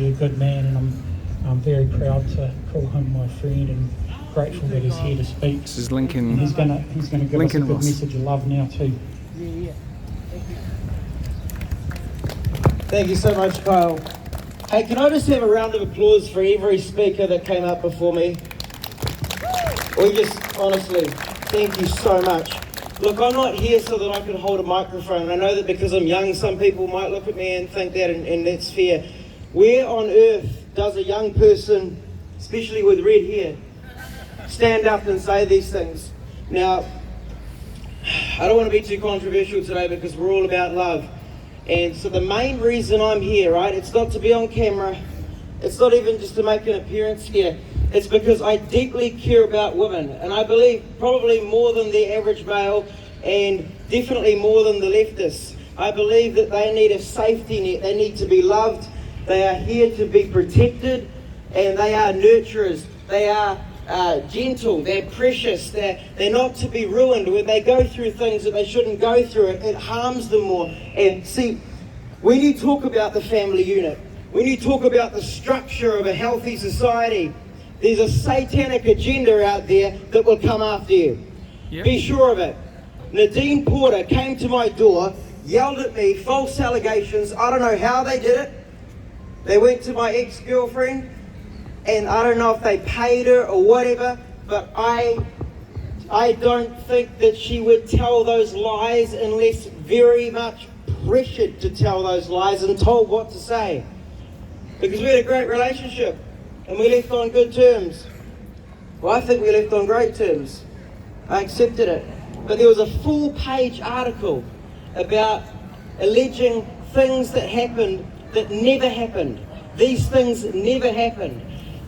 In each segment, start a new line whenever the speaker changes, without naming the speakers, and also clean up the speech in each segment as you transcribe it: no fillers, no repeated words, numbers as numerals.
be a good man, and I'm very proud to call him my friend and grateful that he's here to speak.
This is Lincoln.
And he's gonna give
Lincoln
us a good
Russ.
message of love now too.
Thank you so much, Kyle. Hey, can I just have a round of applause for every speaker that came up before me? Or just, honestly, thank you so much. Look, I'm not here so that I can hold a microphone. I know that because I'm young, some people might look at me and think that, and that's fair. Where on earth does a young person, especially with red hair, stand up and say these things? Now, I don't want to be too controversial today because we're all about love. And so the main reason I'm here, right, it's not to be on camera, it's not even just to make an appearance here, it's because I deeply care about women, and I believe probably more than the average male, and definitely more than the leftists. I believe that they need a safety net, they need to be loved, they are here to be protected, and they are nurturers, they are gentle, they're precious, they're not to be ruined. When they go through things that they shouldn't go through, it harms them more. And see, when you talk about the family unit, when you talk about the structure of a healthy society, there's a satanic agenda out there that will come after you. Yep. Be sure of it. Nadine Porter came to my door, yelled at me, false allegations. I don't know how they did it. They went to my ex-girlfriend, and I don't know if they paid her or whatever, but I don't think that she would tell those lies unless very much pressured to tell those lies and told what to say. Because we had a great relationship and we left on good terms. Well, I think we left on great terms. I accepted it. But there was a full-page article about alleging things that happened that never happened. These things never happened.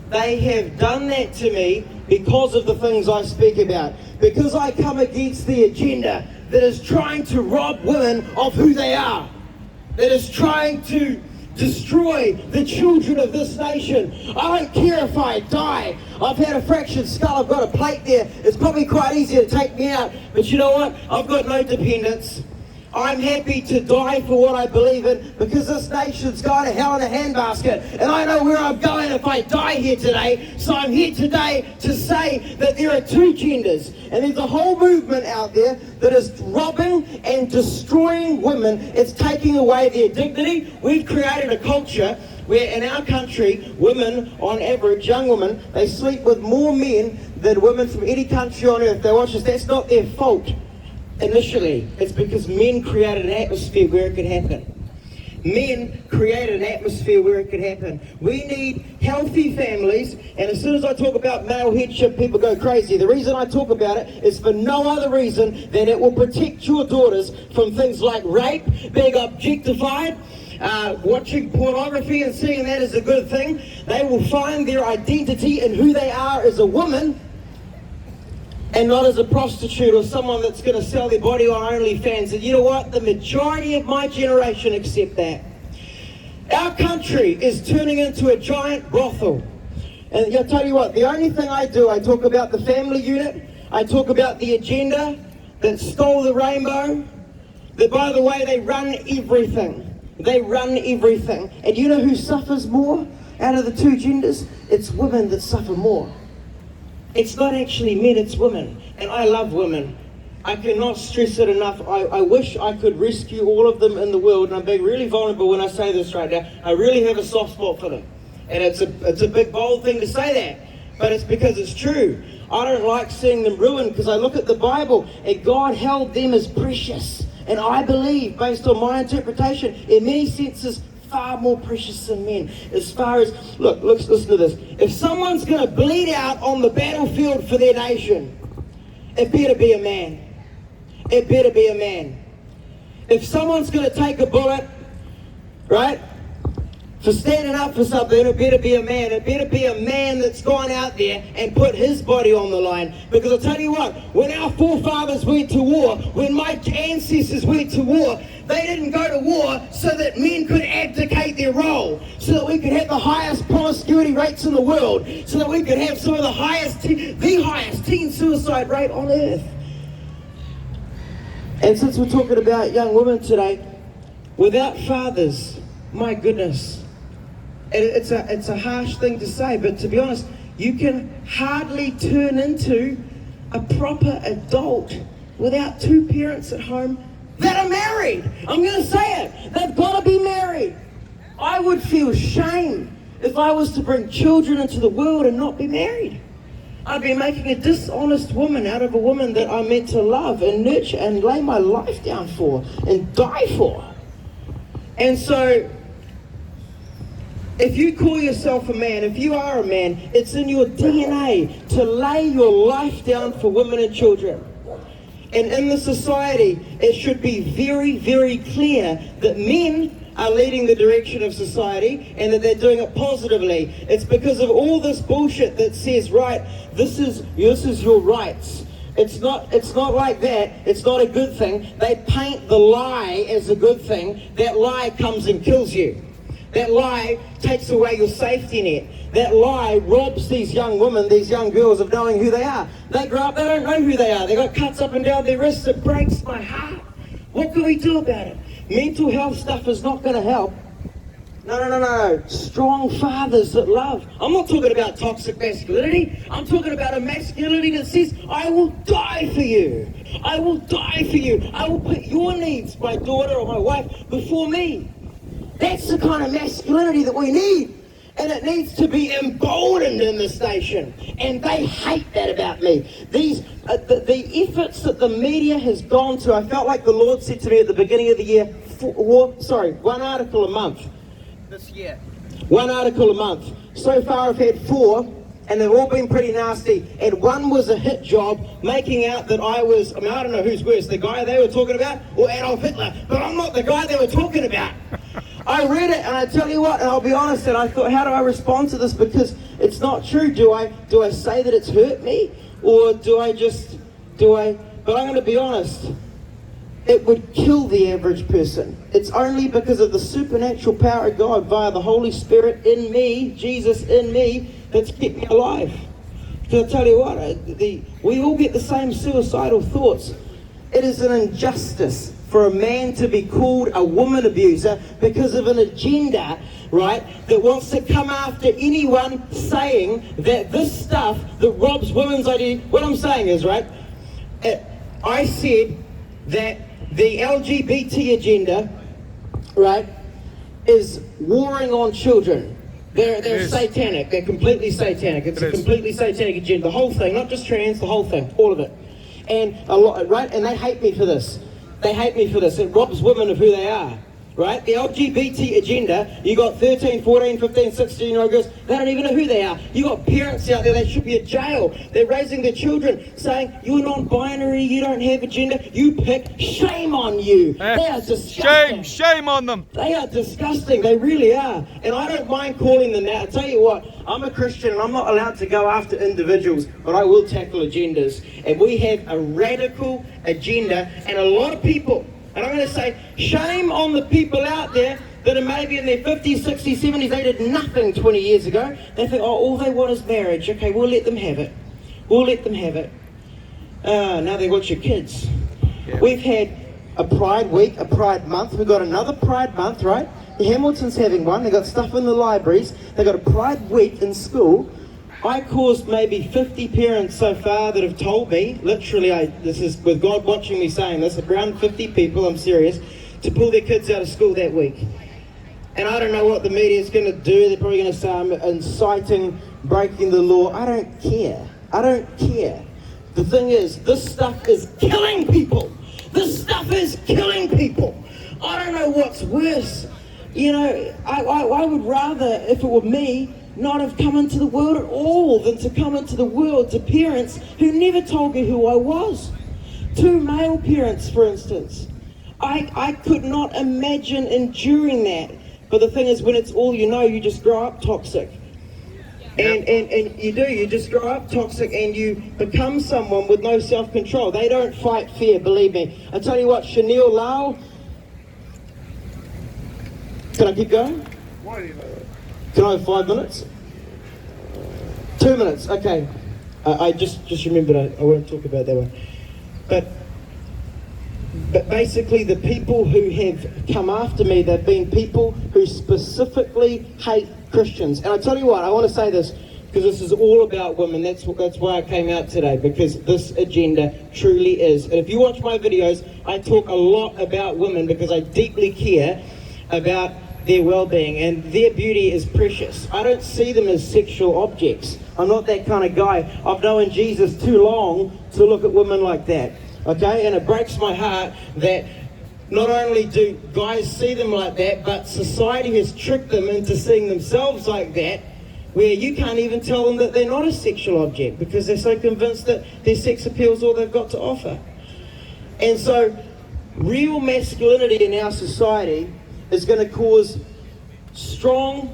They have done that to me because of the things I speak about. Because I come against the agenda that is trying to rob women of who they are. That is trying to destroy the children of this nation. I don't care if I die. I've had a fractured skull, I've got a plate there. It's probably quite easy to take me out. But you know what? I've got no dependents. I'm happy to die for what I believe in because this nation's going to hell in a handbasket. And I know where I'm going if I die here today. So I'm here today to say that there are two genders. And there's a whole movement out there that is robbing and destroying women. It's taking away their dignity. We've created a culture where in our country, women, on average, young women, they sleep with more men than women from any country on earth. They watch this. That's not their fault. Initially, it's because men created an atmosphere where it could happen. Men created an atmosphere where it could happen. We need healthy families, and as soon as I talk about male headship, people go crazy. The reason I talk about it is for no other reason than it will protect your daughters from things like rape, being objectified, watching pornography and seeing that as a good thing. They will find their identity in who they are as a woman, and not as a prostitute or someone that's going to sell their body on OnlyFans. And you know what? The majority of my generation accept that. Our country is turning into a giant brothel. And I'll tell you what, the only thing I do, I talk about the family unit, I talk about the agenda that stole the rainbow, that by the way, they run everything. They run everything. And you know who suffers more out of the two genders? It's women that suffer more. It's not actually men, it's women. And I love women. I cannot stress it enough. I wish I could rescue all of them in the world, and I'm being really vulnerable when I say this right now. I really have a soft spot for them. And it's a big, bold thing to say that, but it's because it's true. I don't like seeing them ruined because I look at the Bible and God held them as precious. And I believe, based on my interpretation, in many senses, far more precious than men. As far as, look, listen to this. If someone's going to bleed out on the battlefield for their nation, it better be a man. It better be a man. If someone's going to take a bullet, right, for standing up for something, it better be a man. It better be a man that's gone out there and put his body on the line. Because I'll tell you what, when our forefathers went to war, when my ancestors went to war, they didn't go to war so that men could abdicate their role, so that we could have the highest promiscuity rates in the world, so that we could have some of the highest teen suicide rate on earth. And since we're talking about young women today, without fathers, my goodness, And it's a harsh thing to say, but to be honest, you can hardly turn into a proper adult without two parents at home that are married. I'm going to say it. They've got to be married. I would feel shame if I was to bring children into the world and not be married. I'd be making a dishonest woman out of a woman that I'm meant to love and nurture and lay my life down for and die for. And so, if you call yourself a man, if you are a man, it's in your DNA to lay your life down for women and children. And in the society, it should be very, very clear that men are leading the direction of society and that they're doing it positively. It's because of all this bullshit that says, right, this is your rights. It's not like that. It's not a good thing. They paint the lie as a good thing. That lie comes and kills you. That lie takes away your safety net. That lie robs these young women, these young girls of knowing who they are. They grow up, they don't know who they are. They got cuts up and down their wrists. It breaks my heart. What can we do about it? Mental health stuff is not going to help. No. Strong fathers that love. I'm not talking about toxic masculinity. I'm talking about a masculinity that says, I will die for you. I will die for you. I will put your needs, my daughter or my wife, before me. That's the kind of masculinity that we need. And it needs to be emboldened in this nation. And they hate that about me. The efforts that the media has gone to, I felt like the Lord said to me at the beginning of the year, one article a month. This year. One article a month. So far I've had 4, and they've all been pretty nasty. And one was a hit job, making out that I don't know who's worse, the guy they were talking about or Adolf Hitler. But I'm not the guy they were talking about. I read it and I tell you what, and I'll be honest, and I thought, how do I respond to this? Because it's not true. Do I say that it's hurt me? Or but I'm going to be honest, it would kill the average person. It's only because of the supernatural power of God via the Holy Spirit in me, Jesus in me, that's kept me alive. Because I tell you what, we all get the same suicidal thoughts. It is an injustice for a man to be called a woman abuser because of an agenda, right, that wants to come after anyone saying that this stuff that robs women's identity. What I'm saying is, right, I said that the LGBT agenda, right, is warring on children. They're satanic. They're completely satanic. It's a completely satanic agenda. The whole thing, not just trans, the whole thing, all of it. And a lot, right? And they hate me for this. They hate me for this. It robs women of who they are, right? The LGBT agenda, you got 13, 14, 15, 16-year-old girls, they don't even know who they are. You got parents out there, they should be at jail. They're raising their children saying, you're non-binary, you don't have a gender, you pick, shame on you. They are disgusting.
Shame on them.
They are disgusting, they really are. And I don't mind calling them that. I'll tell you what, I'm a Christian and I'm not allowed to go after individuals, but I will tackle agendas. And we have a radical agenda, and a lot of people, and I'm going to say, shame on the people out there that are maybe in their 50s, 60s, 70s, they did nothing 20 years ago. They think, oh, all they want is marriage. Okay, we'll let them have it. We'll let them have it. Now they want your kids. Yeah. We've had a Pride Week, a Pride Month. We've got another Pride Month, right? Hamilton's having one. They've got stuff in the libraries. They've got a Pride Week in school. I caused maybe 50 parents so far that have told me, literally, this is with God watching me saying this, around 50 people, I'm serious, to pull their kids out of school that week. And I don't know what the media is going to do. They're probably going to say I'm inciting, breaking the law. I don't care. I don't care. The thing is, this stuff is killing people. This stuff is killing people. I don't know what's worse. You know, I would rather, if it were me, not have come into the world at all than to come into the world to parents who never told me who I was. 2 male parents, for instance. I could not imagine enduring that. But the thing is, when it's all you know, you just grow up toxic. And you just grow up toxic and you become someone with no self-control. They don't fight fear, believe me. I tell you what, Chanel Lau, can I keep going? Can I have 5 minutes? 2 minutes, okay. I just remembered I won't talk about that one. But basically the people who have come after me, they've been people who specifically hate Christians. And I tell you what, I want to say this, because this is all about women. That's why I came out today, because this agenda truly is. And if you watch my videos, I talk a lot about women because I deeply care about their well-being, and their beauty is precious. I don't see them as sexual objects. I'm not that kind of guy. I've known Jesus too long to look at women like that. Okay? And it breaks my heart that not only do guys see them like that, but society has tricked them into seeing themselves like that, where you can't even tell them that they're not a sexual object because they're so convinced that their sex appeal is all they've got to offer. And so, real masculinity in our society is going to cause strong,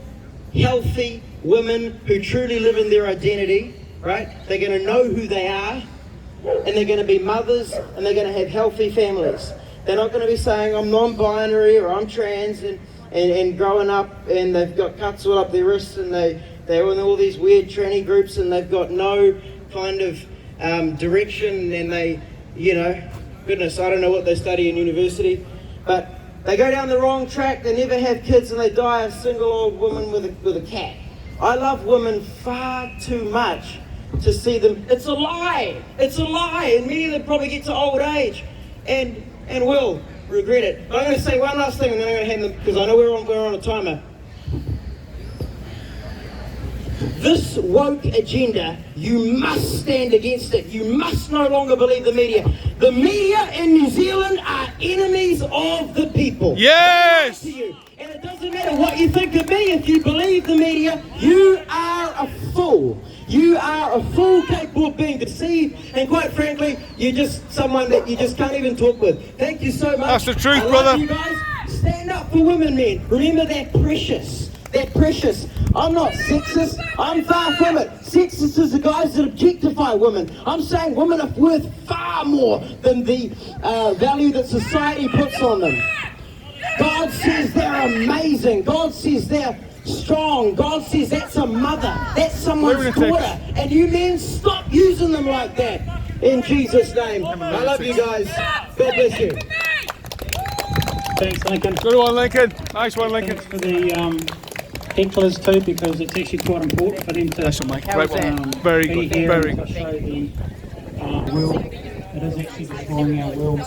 healthy women who truly live in their identity, right? They're going to know who they are, and they're going to be mothers, and they're going to have healthy families. They're not going to be saying, I'm non-binary or I'm trans, and growing up and they've got cuts all up their wrists, and they're in all these weird tranny groups, and they've got no kind of direction, and they, you know, goodness, I don't know what they study in university, but they go down the wrong track, they never have kids, and they die a single old woman with a cat. I love women far too much to see them. It's a lie, and many of them probably get to old age and will regret it. But I'm going to say one last thing, and then I'm going to hand them, because I know we're on a timer. This woke agenda, you must stand against it. You must no longer believe the media. The media in New Zealand are enemies of the people.
Yes!
And it doesn't matter what you think of me. If you believe the media, you are a fool. You are a fool capable of being deceived, and quite frankly, you're just someone that you just can't even talk with. Thank you so much.
That's the truth,
I love
brother.
you guys. Stand up for women, men. Remember, they're precious. They're precious. I'm not sexist. I'm far from it. Sexist is the guys that objectify women. I'm saying women are worth far more than the value that society puts on them. God says they're amazing. God says they're strong. God says that's a mother. That's someone's daughter. And you men, stop using them like that. In Jesus' name. I love you guys. God bless you.
Thanks, Lincoln.
Good one, Lincoln. Nice one, Lincoln.
Thanks for the hecklers too, because it's actually quite important for them to
That's one, mate. Great one. Very
be
good.
here
Very
and to
good.
show the will. It is actually destroying our will.